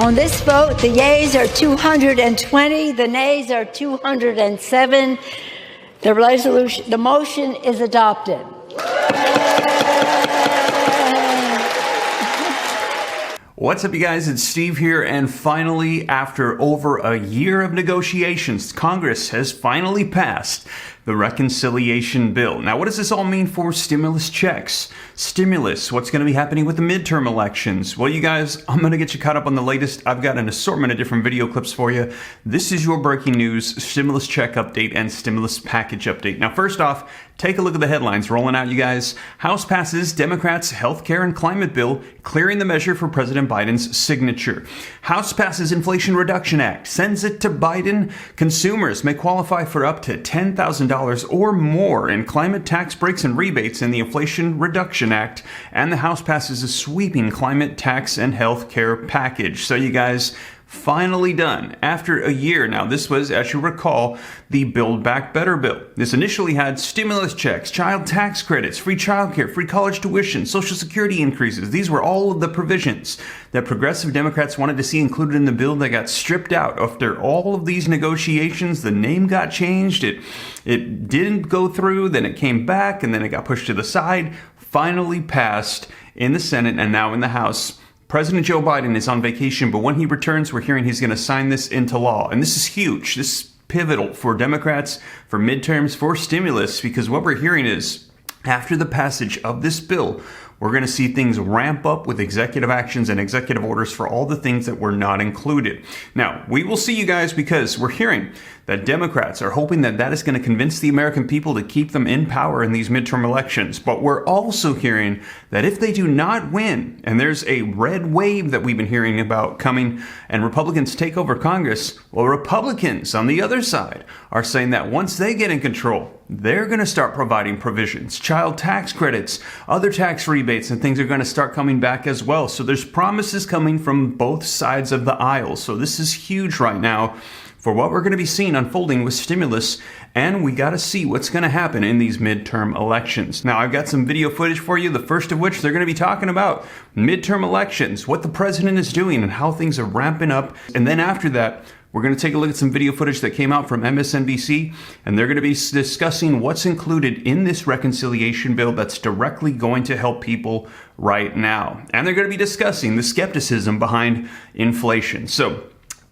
On this vote, the yeas are 220, the nays are 207. The motion is adopted. What's up, you guys? It's Steve here, and finally, after over a year of negotiations, Congress has finally passed the reconciliation bill. Now, what does this all mean for stimulus checks? Stimulus, what's going to be happening with the midterm elections? Well, you guys, I'm going to get you caught up on the latest. I've got an assortment of different video clips for you. This is your breaking news, stimulus check update and stimulus package update. Now, first off, take a look at the headlines rolling out, you guys. House passes Democrats' healthcare and climate bill, clearing the measure for President Biden's signature. House passes Inflation Reduction Act, sends it to Biden. Consumers may qualify for up to $10,000 or more in climate tax breaks and rebates in the Inflation Reduction Act. And the House passes a sweeping climate tax and healthcare package. So you guys, finally done after a year. Now, this was, as you recall, the Build Back Better bill. This initially had stimulus checks, child tax credits, free childcare, free college tuition, Social Security increases. These were all of the provisions that progressive Democrats wanted to see included in the bill that got stripped out after all of these negotiations. The name got changed. It didn't go through, then it came back, and then it got pushed to the side. Finally passed in the Senate and now in the House. President Joe Biden is on vacation, but when he returns, we're hearing he's going to sign this into law. And this is huge. This is pivotal for Democrats, for midterms, for stimulus, because what we're hearing is after the passage of this bill, we're going to see things ramp up with executive actions and executive orders for all the things that were not included. Now, we will see, you guys, because we're hearing that Democrats are hoping that that is going to convince the American people to keep them in power in these midterm elections. But we're also hearing that if they do not win, and there's a red wave that we've been hearing about coming, and Republicans take over Congress, well, Republicans on the other side are saying that once they get in control, they're going to start providing provisions, child tax credits, other tax rebates, and things are going to start coming back as well. So there's promises coming from both sides of the aisle. So this is huge right now for what we're going to be seeing unfolding with stimulus, and we got to see what's going to happen in these midterm elections. Now, I've got some video footage for you, the first of which they're going to be talking about midterm elections, what the president is doing, and how things are ramping up. And then after that, we're going to take a look at some video footage that came out from MSNBC, and they're going to be discussing what's included in this reconciliation bill that's directly going to help people right now. And they're going to be discussing the skepticism behind inflation. So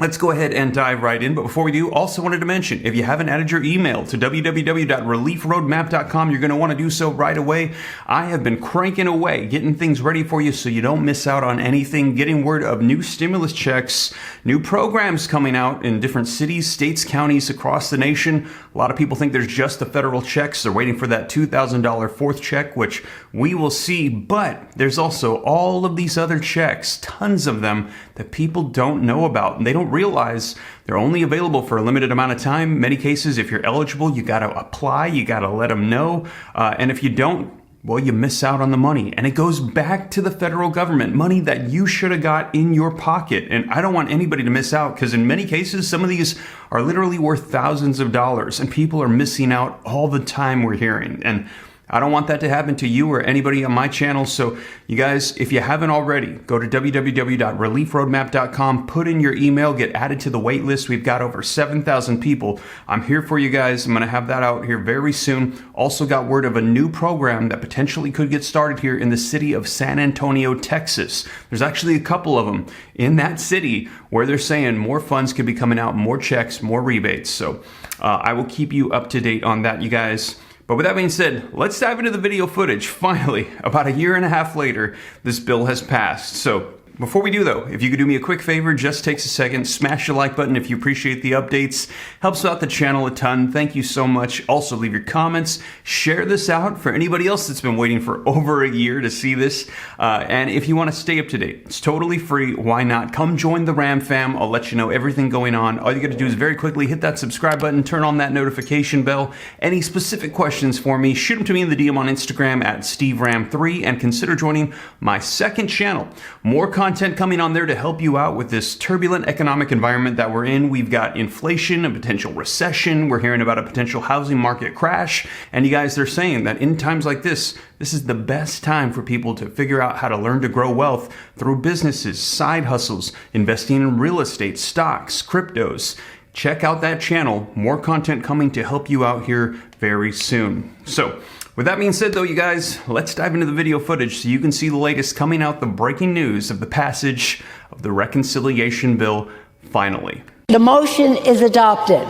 let's go ahead and dive right in. But before we do, also wanted to mention, if you haven't added your email to www.reliefroadmap.com, you're going to want to do so right away. I have been cranking away, getting things ready for you so you don't miss out on anything, getting word of new stimulus checks, new programs coming out in different cities, states, counties across the nation. A lot of people think there's just the federal checks. They're waiting for that $2,000 fourth check, which we will see. But there's also all of these other checks, tons of them, that people don't know about, and they don't realize they're only available for a limited amount of time. In many cases, if you're eligible, you got to apply, you got to let them know. And if you don't, well, you miss out on the money. And it goes back to the federal government, money that you should have got in your pocket. And I don't want anybody to miss out, because in many cases, some of these are literally worth thousands of dollars, and people are missing out all the time, we're hearing. And I don't want that to happen to you or anybody on my channel. So you guys, if you haven't already, go to www.reliefroadmap.com, put in your email, get added to the wait list. We've got over 7,000 people. I'm here for you guys. I'm going to have that out here very soon. Also got word of a new program that potentially could get started here in the city of San Antonio, Texas. There's actually a couple of them in that city where they're saying more funds could be coming out, more checks, more rebates. So I will keep you up to date on that, you guys. But with that being said, let's dive into the video footage. Finally, about a year and a half later, this bill has passed. So before we do, though, if you could do me a quick favor, just takes a second, smash the like button if you appreciate the updates. Helps out the channel a ton. Thank you so much. Also, leave your comments. Share this out for anybody else that's been waiting for over a year to see this. And if you want to stay up to date, it's totally free. Why not? Come join the Ram fam. I'll let you know everything going on. All you got to do is very quickly hit that subscribe button, turn on that notification bell. Any specific questions for me, shoot them to me in the DM on Instagram at SteveRam3, and consider joining my second channel. More content content coming on there to help you out with this turbulent economic environment that we're in. We've got inflation, a potential recession. We're hearing about a potential housing market crash. And you guys, they're saying that in times like this is the best time for people to figure out how to learn to grow wealth through businesses, side hustles, investing in real estate, stocks, cryptos. Check out that channel. More content coming to help you out here very soon. So, with that being said, though, you guys, let's dive into the video footage so you can see the latest coming out, the breaking news of the passage of the reconciliation bill finally. The motion is adopted.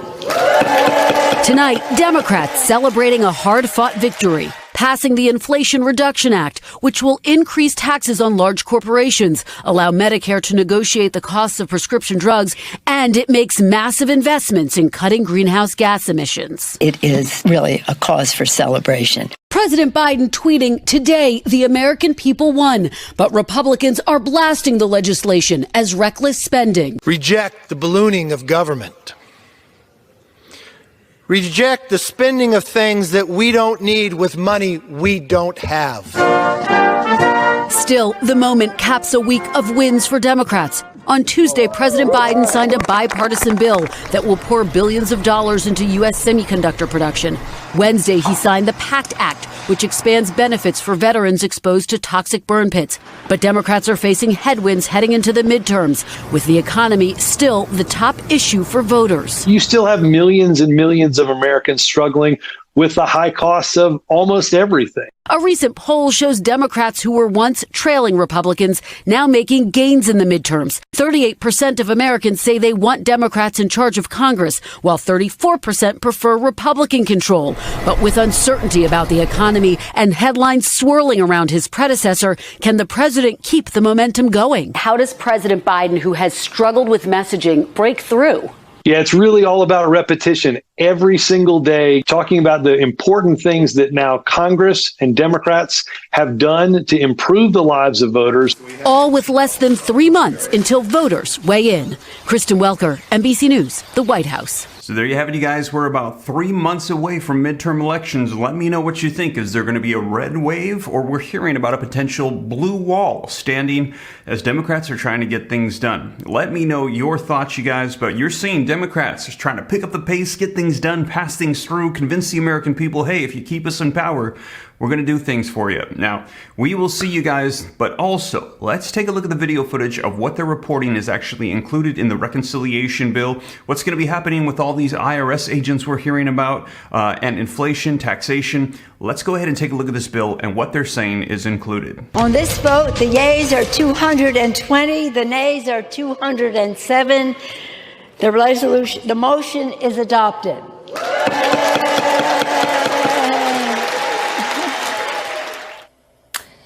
Tonight, Democrats celebrating a hard-fought victory, passing the Inflation Reduction Act, which will increase taxes on large corporations, allow Medicare to negotiate the costs of prescription drugs, and it makes massive investments in cutting greenhouse gas emissions. It is really a cause for celebration. President Biden tweeting, "Today, the American people won," but Republicans are blasting the legislation as reckless spending. Reject the ballooning of government. Reject the spending of things that we don't need with money we don't have. Still, the moment caps a week of wins for Democrats. On Tuesday, President Biden signed a bipartisan bill that will pour billions of dollars into U.S. semiconductor production. Wednesday, he signed the PACT Act, which expands benefits for veterans exposed to toxic burn pits. But Democrats are facing headwinds heading into the midterms, with the economy still the top issue for voters. You still have millions and millions of Americans struggling with the high costs of almost everything. A recent poll shows Democrats who were once trailing Republicans now making gains in the midterms. 38% of Americans say they want Democrats in charge of Congress, while 34% prefer Republican control. But with uncertainty about the economy and headlines swirling around his predecessor, can the president keep the momentum going? How does President Biden, who has struggled with messaging, break through? Yeah, it's really all about repetition every single day, talking about the important things that now Congress and Democrats have done to improve the lives of voters. All with less than 3 months until voters weigh in. Kristen Welker, NBC News, the White House. So there you have it, you guys. We're about 3 months away from midterm elections. Let me know what you think. Is there going to be a red wave, or we're hearing about a potential blue wall standing as Democrats are trying to get things done? Let me know your thoughts, you guys. But you're seeing Democrats just trying to pick up the pace, get things done, pass things through, convince the American people, hey, if you keep us in power, we're going to do things for you. Now, we will see you guys, but also let's take a look at the video footage of what they're reporting is actually included in the reconciliation bill, what's going to be happening with all these IRS agents we're hearing about, and inflation, taxation. Let's go ahead and take a look at this bill and what they're saying is included. On this vote, the yeas are 220, the nays are 207. The motion is adopted.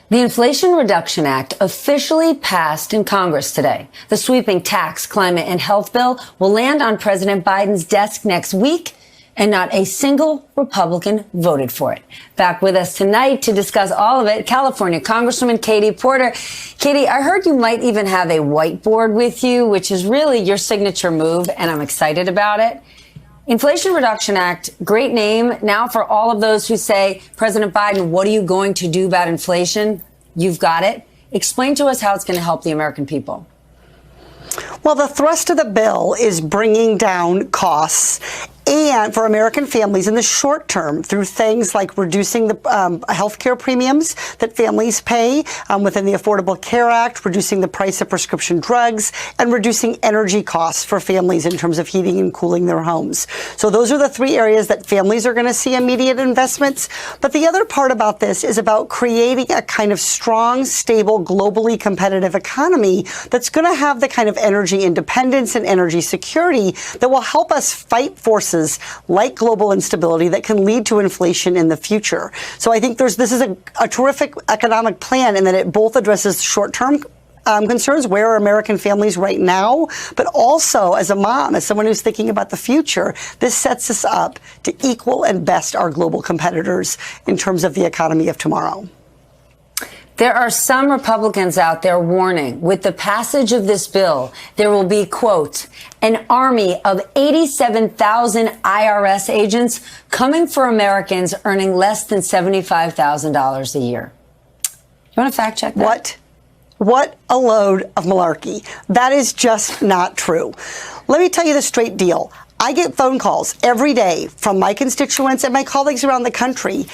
The Inflation Reduction Act officially passed in Congress today. The sweeping tax, climate, and health bill will land on President Biden's desk next week, and not a single Republican voted for it. Back with us tonight to discuss all of it, California Congresswoman Katie Porter. Katie, I heard you might even have a whiteboard with you, which is really your signature move, and I'm excited about it. Inflation Reduction Act, great name. Now for all of those who say, President Biden, what are you going to do about inflation? You've got it. Explain to us how it's going to help the American people. Well, the thrust of the bill is bringing down costs and for American families in the short term through things like reducing the health care premiums that families pay within the Affordable Care Act, reducing the price of prescription drugs, and reducing energy costs for families in terms of heating and cooling their homes. So those are the three areas that families are going to see immediate investments. But the other part about this is about creating a kind of strong, stable, globally competitive economy that's going to have the kind of energy independence and energy security that will help us fight forces like global instability that can lead to inflation in the future. So I think this is a terrific economic plan in that it both addresses short-term concerns, where are American families right now, but also as a mom, as someone who's thinking about the future, this sets us up to equal and best our global competitors in terms of the economy of tomorrow. There are some Republicans out there warning with the passage of this bill, there will be, quote, an army of 87,000 IRS agents coming for Americans earning less than $75,000 a year. You want to fact check that? What? What a load of malarkey. That is just not true. Let me tell you the straight deal. I get phone calls every day from my constituents and my colleagues around the country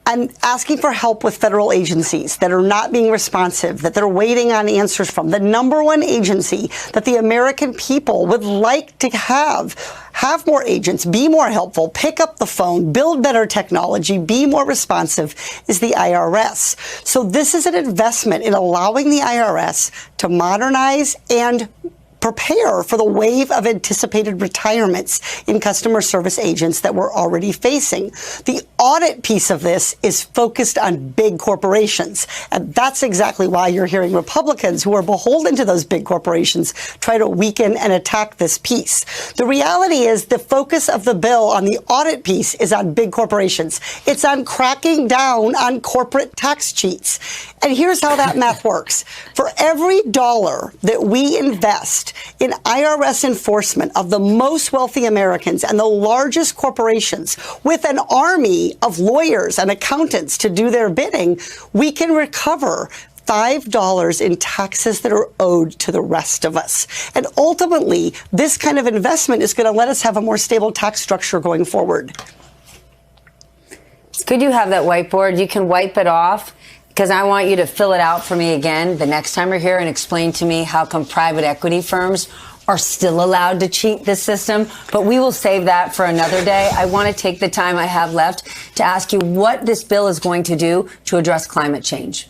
and asking for help with federal agencies that are not being responsive, that they're waiting on answers from. The number one agency that the American people would like to have more agents, be more helpful, pick up the phone, build better technology, be more responsive, is the IRS. So this is an investment in allowing the IRS to modernize and prepare for the wave of anticipated retirements in customer service agents that we're already facing. The audit piece of this is focused on big corporations. And that's exactly why you're hearing Republicans who are beholden to those big corporations try to weaken and attack this piece. The reality is the focus of the bill on the audit piece is on big corporations. It's on cracking down on corporate tax cheats. And here's how that math works. For every dollar that we invest in IRS enforcement of the most wealthy Americans and the largest corporations with an army of lawyers and accountants to do their bidding, we can recover $5 in taxes that are owed to the rest of us. And ultimately, this kind of investment is going to let us have a more stable tax structure going forward. Could you have that whiteboard? You can wipe it off, because I want you to fill it out for me again the next time you're here and explain to me how come private equity firms are still allowed to cheat this system. But we will save that for another day. I want to take the time I have left to ask you what this bill is going to do to address climate change.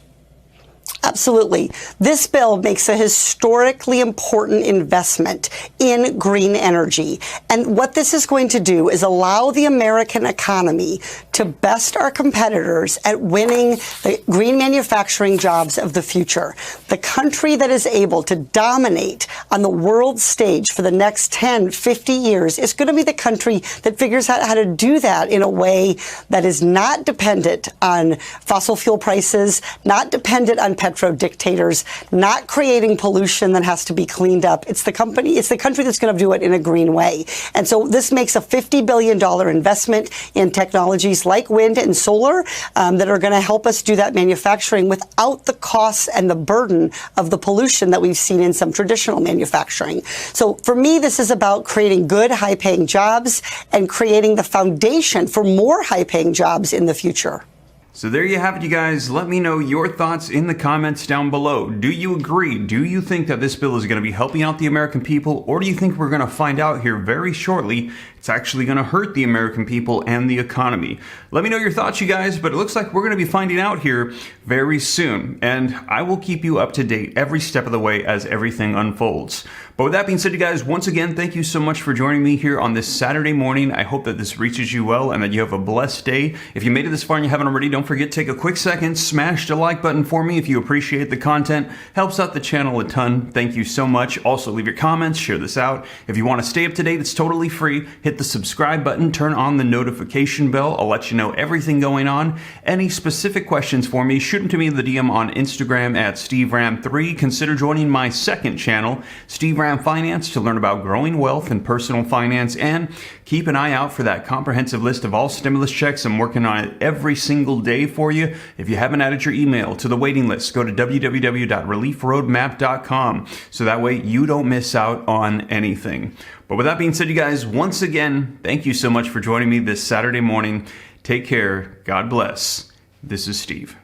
Absolutely. This bill makes a historically important investment in green energy. And what this is going to do is allow the American economy to best our competitors at winning the green manufacturing jobs of the future. The country that is able to dominate on the world stage for the next 10, 50 years is going to be the country that figures out how to do that in a way that is not dependent on fossil fuel prices, not dependent on petro dictators, not creating pollution that has to be cleaned up. It's the country that's going to do it in a green way. And so this makes a $50 billion investment in technologies like wind and solar that are going to help us do that manufacturing without the costs and the burden of the pollution that we've seen in some traditional manufacturing. So for me, this is about creating good, high-paying jobs and creating the foundation for more high-paying jobs in the future. So there you have it, you guys. Let me know your thoughts in the comments down below. Do you agree? Do you think that this bill is going to be helping out the American people? Or do you think we're going to find out here very shortly it's actually going to hurt the American people and the economy? Let me know your thoughts, you guys, but it looks like we're going to be finding out here very soon. And I will keep you up to date every step of the way as everything unfolds. But with that being said, you guys, once again, thank you so much for joining me here on this Saturday morning. I hope that this reaches you well and that you have a blessed day. If you made it this far and you haven't already, don't forget to take a quick second, smash the like button for me if you appreciate the content. Helps out the channel a ton. Thank you so much. Also, leave your comments, share this out. If you want to stay up to date, it's totally free. Hit the subscribe button, turn on the notification bell. I'll let you know everything going on. Any specific questions for me, shoot them to me in the DM on Instagram at SteveRam3. Consider joining my second channel, Steve Ram Finance, to learn about growing wealth and personal finance, and keep an eye out for that comprehensive list of all stimulus checks. I'm working on it every single day for you. If you haven't added your email to the waiting list, go to www.reliefroadmap.com so that way you don't miss out on anything. But with that being said, you guys, once again, thank you so much for joining me this Saturday morning. Take care. God bless. This is Steve.